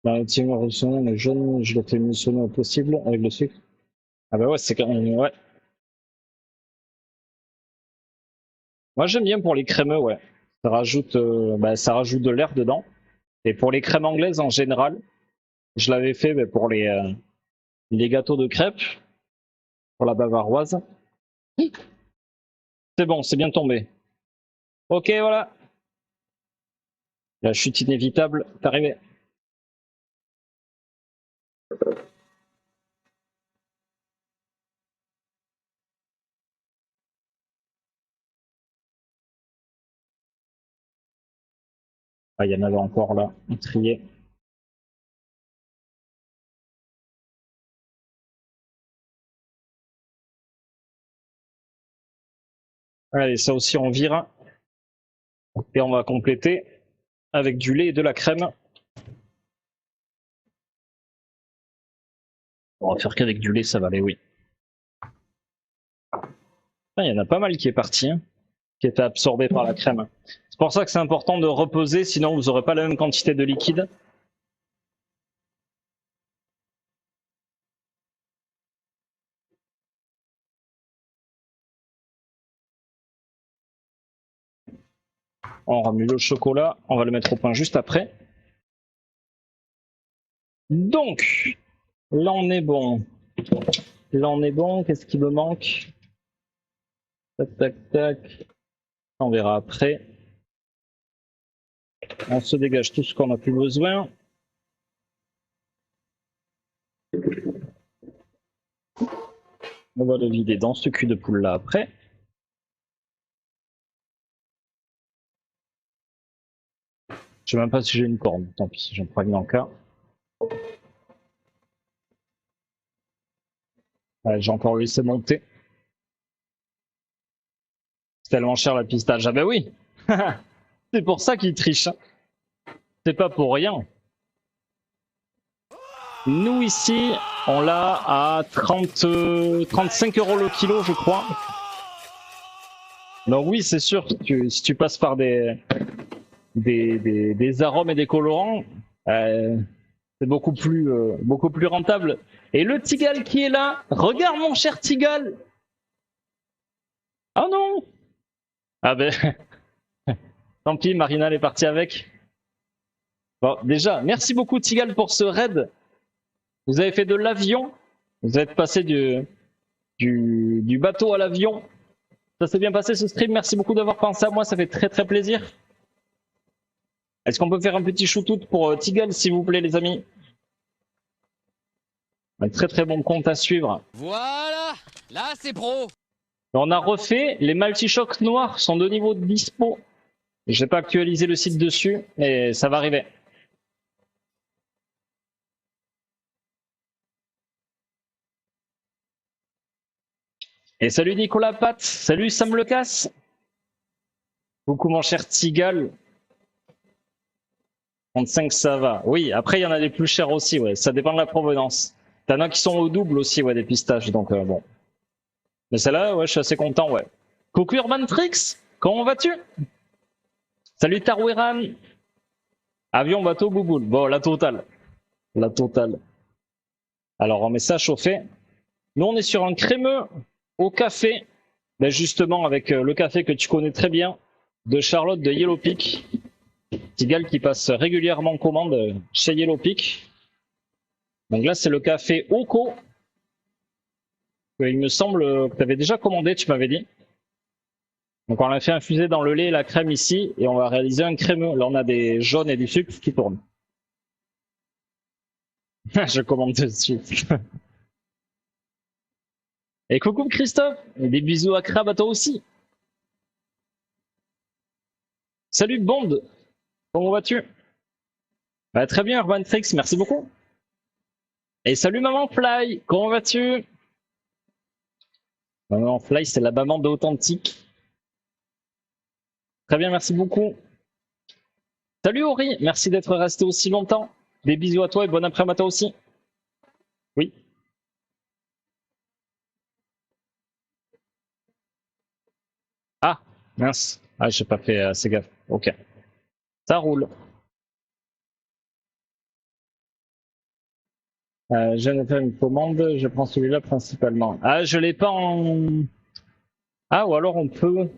Dans le team révolutionnaire, les jeunes, je le fais moissonner au possible avec le sucre. Ah bah ouais, c'est quand même. Ouais. Moi j'aime bien pour les crémeux, ouais. Ça rajoute de l'air dedans. Et pour les crèmes anglaises en général, je l'avais fait pour les gâteaux de crêpes, pour la bavaroise. C'est bon, c'est bien tombé. Ok, voilà. La chute inévitable est arrivée. Ah, il y en avait encore là, trié. Allez, ça aussi on vire. Et on va compléter avec du lait et de la crème. On va faire qu'avec du lait, ça va aller, oui. Ah, il y en a pas mal qui est parti, hein, qui était absorbé par la crème. C'est pour ça que c'est important de reposer, sinon vous n'aurez pas la même quantité de liquide. On remue le chocolat, on va le mettre au pain juste après. Donc, là on est bon. Là on est bon, qu'est-ce qui me manque? Tac, tac, tac. On verra après. On se dégage tout ce qu'on n'a plus besoin. On va le vider dans ce cul de poule là après. Je sais même pas si j'ai une corne, tant pis, j'en prends une en cas. Ouais, j'ai encore laissé monter. C'est tellement cher la pistache. Ah bah oui. C'est pour ça qu'ils trichent. C'est pas pour rien. Nous ici, on l'a à 35 € le kilo, je crois. Donc oui, c'est sûr, si tu passes par des arômes et des colorants, c'est beaucoup plus rentable. Et le Tigal qui est là, regarde mon cher Tigal. Ah non. Ah ben, tant pis, Marina est partie avec. Bon, déjà, merci beaucoup Tigal pour ce raid. Vous avez fait de l'avion. Vous êtes passé du bateau à l'avion. Ça s'est bien passé ce stream, merci beaucoup d'avoir pensé à moi, ça fait très très plaisir. Est-ce qu'on peut faire un petit shootout pour Tigal s'il vous plaît les amis? Un très très bon compte à suivre. Voilà, là c'est pro. On a refait, les multi-chocs noirs sont de niveau dispo. Je n'ai pas actualisé le site dessus, mais ça va arriver. Et salut Nicolas Pat, salut Sam Le Casse. Coucou mon cher Tigal. 35 ça va. Oui, après il y en a des plus chers aussi, ouais. Ça dépend de la provenance. T'en as qui sont au double aussi, ouais, des pistaches, donc bon. Mais celle-là, ouais, je suis assez content, ouais. Coucou Urban Trix, comment vas-tu? Salut Tarwiran. Avion, bateau, bouboule. Bon, la totale. La totale. Alors on met ça à chauffer. Nous on est sur un crémeux au café. Ben justement avec le café que tu connais très bien, de Charlotte de Yellow Peak. Tigal qui passe régulièrement commande chez Yellow Peak. Donc là c'est le café Oko. Il me semble que tu avais déjà commandé, tu m'avais dit. Donc on l'a fait infuser dans le lait et la crème ici et on va réaliser un crémeux. Là on a des jaunes et du sucre qui tournent. Je commande tout de suite. Et coucou Christophe, et des bisous à Crab à toi aussi. Salut Bond, comment vas-tu? Bah, très bien Urban Trix, merci beaucoup. Et salut Maman Fly, comment vas-tu? Maman Fly, c'est la maman d'Authentique. Très bien, merci beaucoup. Salut Ori, merci d'être resté aussi longtemps. Des bisous à toi et bon après-midi à toi aussi. Oui. Ah, mince. Ah, j'ai pas fait assez gaffe. Ok. Ça roule. Je viens de faire une commande, je prends celui-là principalement. Ah, je l'ai pas en... Ah, ou alors on peut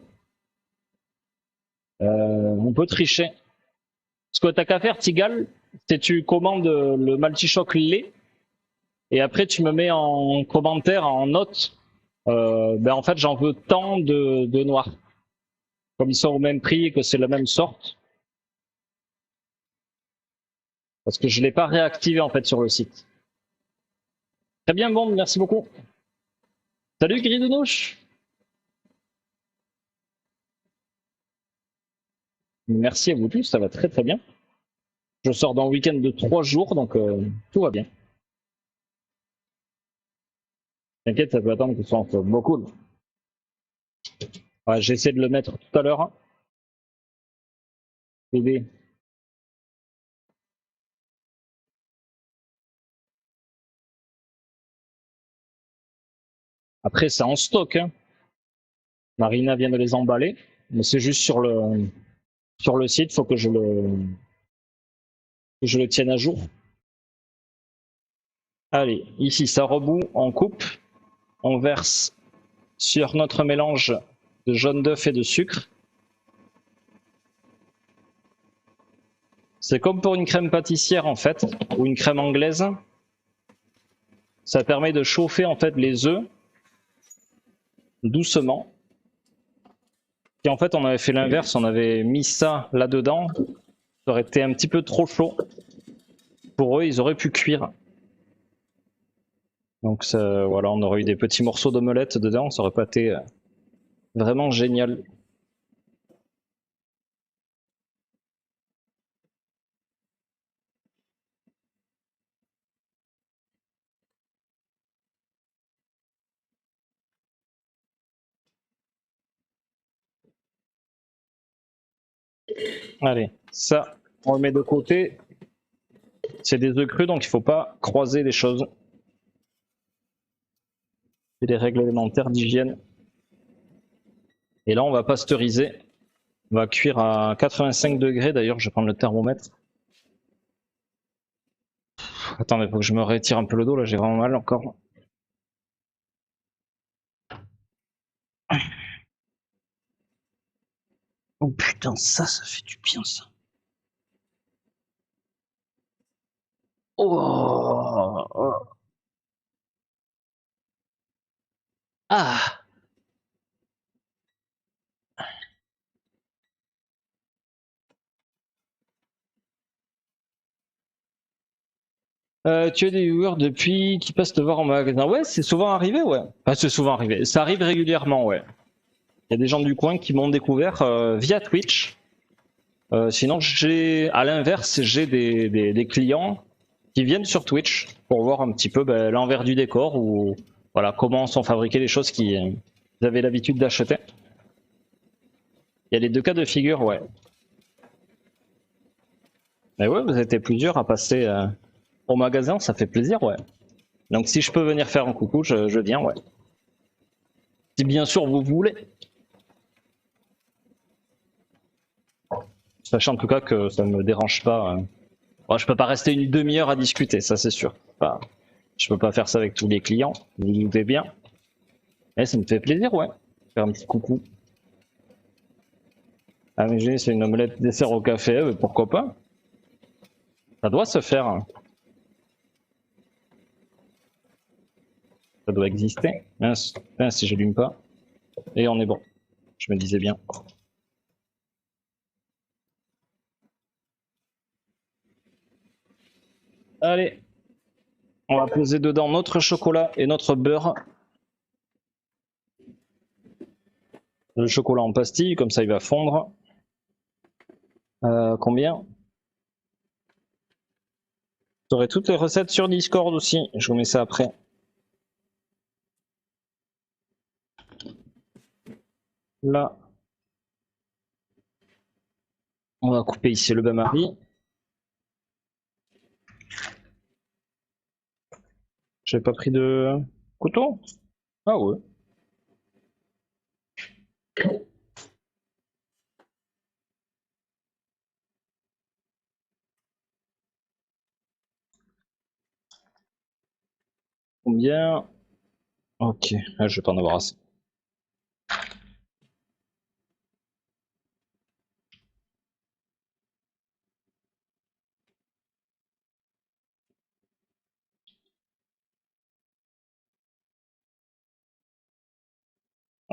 tricher. Ce que t'as qu'à faire, Tigal, c'est tu commandes le multi-choc lait et après tu me mets en commentaire, en note, ben en fait j'en veux tant de noirs. Comme ils sont au même prix et que c'est la même sorte. Parce que je ne l'ai pas réactivé en fait sur le site. Très bien, bon, merci beaucoup. Salut Gridonouche. Merci à vous tous, ça va très très bien. Je sors d'un week-end de 3 jours, donc tout va bien. T'inquiète, ça peut attendre que ce soit en forme. Bon, cool. Ouais, j'ai essayé de le mettre tout à l'heure. Bébé. Après, c'est en stock. Hein. Marina vient de les emballer, mais c'est juste sur le site, il faut que je le tienne à jour. Allez, ici, ça rebout, on coupe, on verse sur notre mélange de jaune d'œuf et de sucre. C'est comme pour une crème pâtissière en fait, ou une crème anglaise. Ça permet de chauffer en fait les œufs doucement. Et en fait on avait fait l'inverse, on avait mis ça là-dedans. Ça aurait été un petit peu trop chaud. Pour eux, ils auraient pu cuire. Donc ça, voilà, on aurait eu des petits morceaux d'omelette dedans, ça aurait pas été vraiment génial. Allez, ça, on le met de côté. C'est des œufs crus, donc il faut pas croiser les choses. C'est des règles élémentaires d'hygiène. Et là, on va pasteuriser. On va cuire à 85 degrés. D'ailleurs, je vais prendre le thermomètre. Attendez, faut que je me retire un peu le dos. Là, j'ai vraiment mal encore. Oh putain, ça fait du bien, ça. Oh. Ah. Tu as des viewers depuis qui passent te voir en magasin. Ouais, c'est souvent arrivé, ouais. Enfin, c'est souvent arrivé. Ça arrive régulièrement, ouais. Il y a des gens du coin qui m'ont découvert via Twitch. Sinon, à l'inverse, j'ai des clients qui viennent sur Twitch pour voir un petit peu l'envers du décor ou voilà comment sont fabriquées les choses qu'ils avaient l'habitude d'acheter. Il y a les deux cas de figure, ouais. Mais ouais, vous étiez plusieurs à passer au magasin, ça fait plaisir, ouais. Donc si je peux venir faire un coucou, je viens, ouais. Si bien sûr vous voulez. Sachant en tout cas que ça ne me dérange pas. Bon, je peux pas rester une demi-heure à discuter, ça c'est sûr. Enfin, je peux pas faire ça avec tous les clients, vous vous doutez bien. Mais ça me fait plaisir, ouais. Faire un petit coucou. Ah mais c'est une omelette dessert au café, mais pourquoi pas? Ça doit se faire. Ça doit exister. Mince, mince si j'allume pas. Et on est bon. Je me disais bien. Allez. On va poser dedans notre chocolat et notre beurre. Le chocolat en pastille, comme ça il va fondre. Combien? Vous aurez toutes les recettes sur Discord aussi. Je vous mets ça après. Là. On va couper ici le bain-marie. J'ai pas pris de couteau? Ah ouais. Combien? Ok, ah, je vais pas en avoir assez.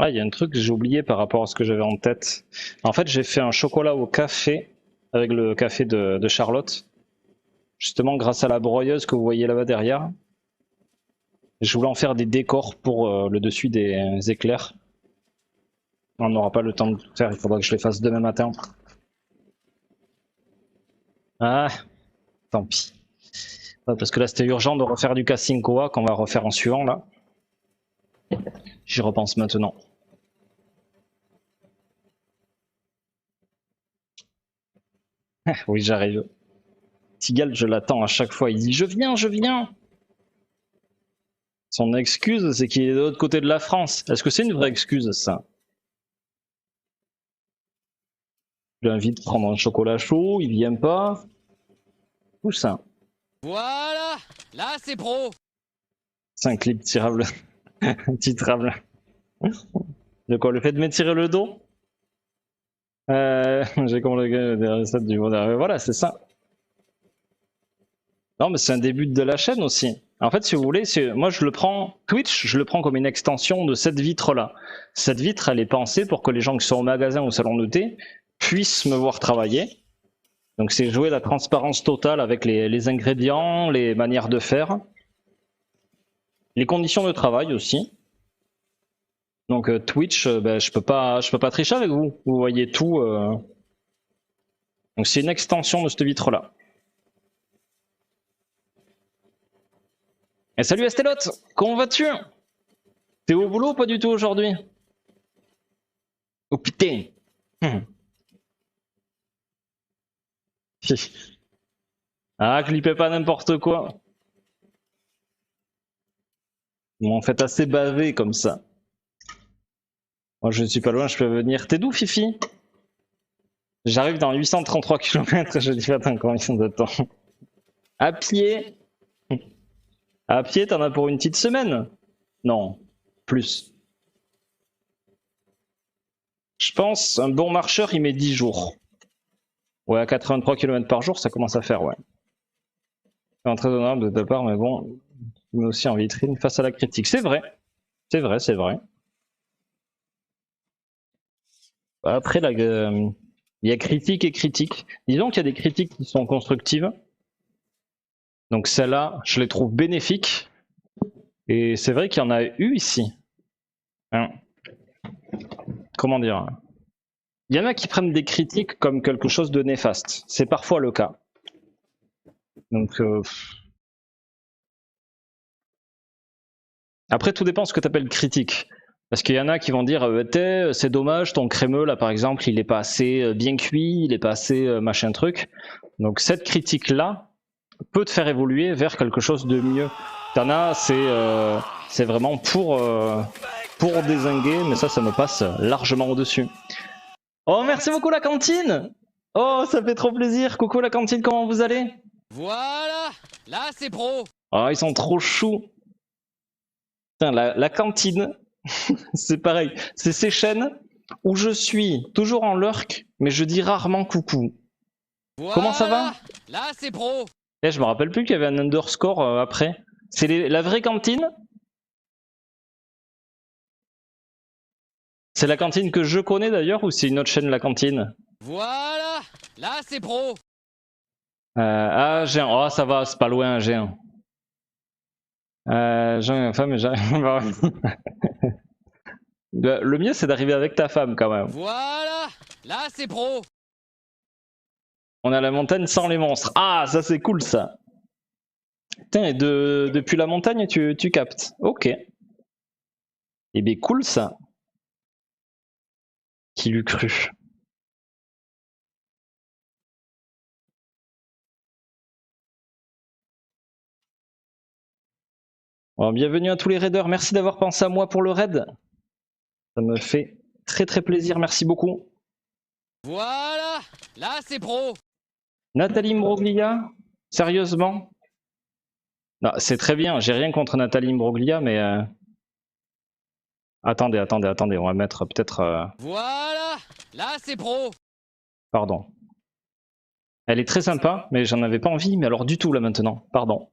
Ah, il y a un truc que j'ai oublié par rapport à ce que j'avais en tête. En fait, j'ai fait un chocolat au café avec le café de Charlotte. Justement, grâce à la broyeuse que vous voyez là-bas derrière. Je voulais en faire des décors pour le dessus des éclairs. On n'aura pas le temps de tout faire, il faudra que je les fasse demain matin. Ah, tant pis. Ouais, parce que là c'était urgent de refaire du casting Koa qu'on va refaire en suivant là. J'y repense maintenant. Oui, j'arrive. Tigal, je l'attends à chaque fois, il dit je viens, je viens. Son excuse, c'est qu'il est de l'autre côté de la France. Est-ce que c'est une vraie excuse ça? Je l'invite à prendre un chocolat chaud, il vient pas. Tout ça. Voilà, là c'est pro. C'est un clip tirable. Titrable. De quoi? Le fait de m'étirer le dos? J'ai compris des recettes du monde. Voilà, c'est ça. Non, mais c'est un début de la chaîne aussi. En fait, si vous voulez, moi je le prends, Twitch, je le prends comme une extension de cette vitre-là. Cette vitre, elle est pensée pour que les gens qui sont au magasin ou au salon de thé puissent me voir travailler. Donc c'est jouer la transparence totale avec les ingrédients, les manières de faire, les conditions de travail aussi. Donc Twitch, je peux pas tricher avec vous. Vous voyez tout. Donc c'est une extension de cette vitre-là. Et salut Estelotte, comment vas-tu? T'es au boulot ou pas du tout aujourd'hui? Oh putain. Ah, clippez pas n'importe quoi. Vous m'en faites assez baver comme ça. Moi je ne suis pas loin, je peux venir. T'es d'où Fifi? J'arrive dans 833 km, je dis attends combien de temps? À pied? À pied t'en as pour une petite semaine? Non, plus. Je pense un bon marcheur il met 10 jours. Ouais, à 83 km par jour ça commence à faire, ouais. C'est très honorable de ta part, mais bon, mais aussi en vitrine face à la critique. C'est vrai, c'est vrai, c'est vrai. Après, il y a critique et critique. Disons qu'il y a des critiques qui sont constructives. Donc celle-là, je les trouve bénéfiques. Et c'est vrai qu'il y en a eu ici. Hein. Comment dire? Il y en a qui prennent des critiques comme quelque chose de néfaste. C'est parfois le cas. Donc... Après, tout dépend de ce que tu appelles critique. Parce qu'il y en a qui vont dire c'est dommage, ton crémeux là par exemple, il est pas assez bien cuit, il est pas assez machin truc. Donc cette critique là peut te faire évoluer vers quelque chose de mieux. T'en as, c'est vraiment pour dézinguer, mais ça me passe largement au-dessus. Oh, merci beaucoup la cantine! Oh, ça fait trop plaisir. Coucou la cantine, comment vous allez? Voilà, là c'est pro. Oh, ils sont trop choux. Putain, la cantine, c'est pareil. C'est ces chaînes où je suis toujours en lurk, mais je dis rarement coucou. Voilà, comment ça va? Là c'est pro. Eh, je me rappelle plus qu'il y avait un underscore après. C'est la vraie cantine? C'est la cantine que je connais d'ailleurs ou c'est une autre chaîne la cantine? Voilà, là c'est pro. Ah, j'ai un. Oh, ça va, c'est pas loin, j'ai un. J'ai une femme et j'arrive. Le mieux c'est d'arriver avec ta femme quand même. Voilà, là c'est pro. On a la montagne sans les monstres. Ah, ça c'est cool ça. Putain, et depuis la montagne tu captes. Ok. Eh bien cool ça. Qui l'eût cru? Bon, bienvenue à tous les raiders, merci d'avoir pensé à moi pour le raid. Ça me fait très très plaisir, merci beaucoup. Voilà, là c'est pro. Nathalie Imbroglia, sérieusement? Non, c'est très bien, j'ai rien contre Nathalie Imbroglia, mais... Attendez, on va mettre peut-être... Voilà, là c'est pro. Pardon. Elle est très sympa, mais j'en avais pas envie, mais alors du tout là maintenant, pardon.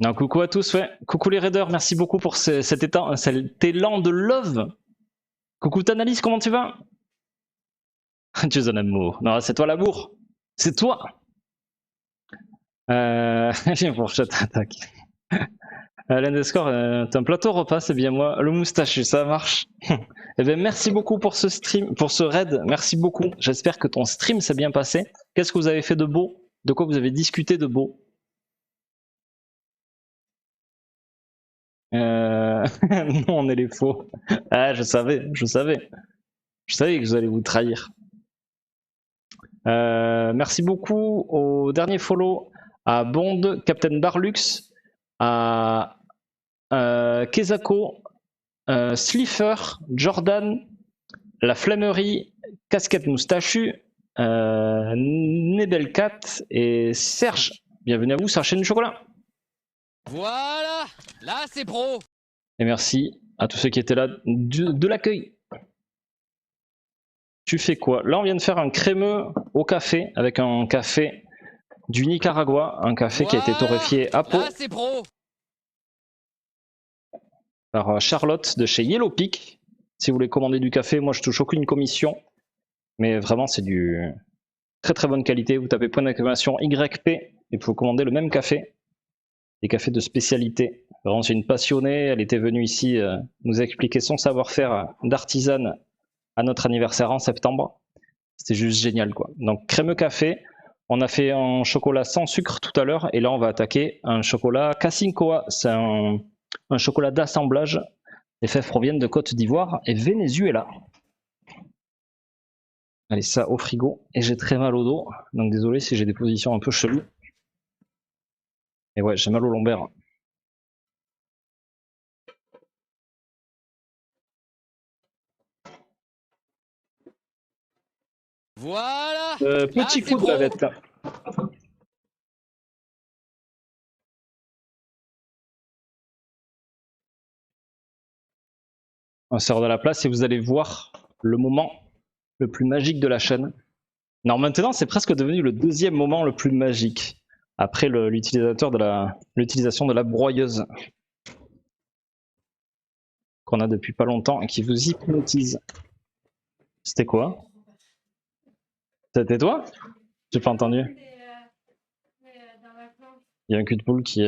Non, coucou à tous, ouais. Coucou les raiders, merci beaucoup pour cet élan de love. Coucou Tanalis, comment tu vas? Tu es un amour. Non, c'est toi l'amour. C'est toi. Viens pour cette attaque. L'Undescore, t'as un plateau repas, c'est bien moi. Le moustachu, ça marche. Eh bien, merci beaucoup pour ce stream, pour ce raid. Merci beaucoup. J'espère que ton stream s'est bien passé. Qu'est-ce que vous avez fait de beau? De quoi vous avez discuté de beau? Non, on est les faux. Ah, je savais que vous allez vous trahir. Merci beaucoup au dernier follow, à Bond, Captain Barlux, à Kezako, Sliffer, Jordan, La Flammerie, Casquette Moustachu, Nebelcat et Serge. Bienvenue à vous sur la chaîne du chocolat. Voilà, là c'est pro. Et merci à tous ceux qui étaient là de l'accueil. Tu fais quoi? Là, on vient de faire un crémeux au café avec un café du Nicaragua, un café qui a été torréfié à Pau par Charlotte de chez Yellow Peak. Si vous voulez commander du café, moi je touche aucune commission, mais vraiment c'est du très très bonne qualité. Vous tapez point d'exclamation YP et vous pouvez commander le même café, des cafés de spécialité. Vraiment, c'est une passionnée, elle était venue ici nous expliquer son savoir-faire d'artisane à notre anniversaire en septembre. C'était juste génial quoi. Donc crémeux café, on a fait un chocolat sans sucre tout à l'heure et là on va attaquer un chocolat Kasinkoa. C'est un chocolat d'assemblage. Les fèves proviennent de Côte d'Ivoire et Venezuela. Allez, ça au frigo. Et j'ai très mal au dos, donc désolé si j'ai des positions un peu cheloues. Et ouais, j'ai mal au lombaire. Voilà. Petit coup de bavette. On sort de la place et vous allez voir le moment le plus magique de la chaîne. Non, maintenant c'est presque devenu le deuxième moment le plus magique après l'utilisation de la broyeuse. qu'on a depuis pas longtemps et qui vous hypnotise. C'était quoi? C'était toi? J'ai pas entendu. Mais, dans la planche. Il y a un cul de poule qui...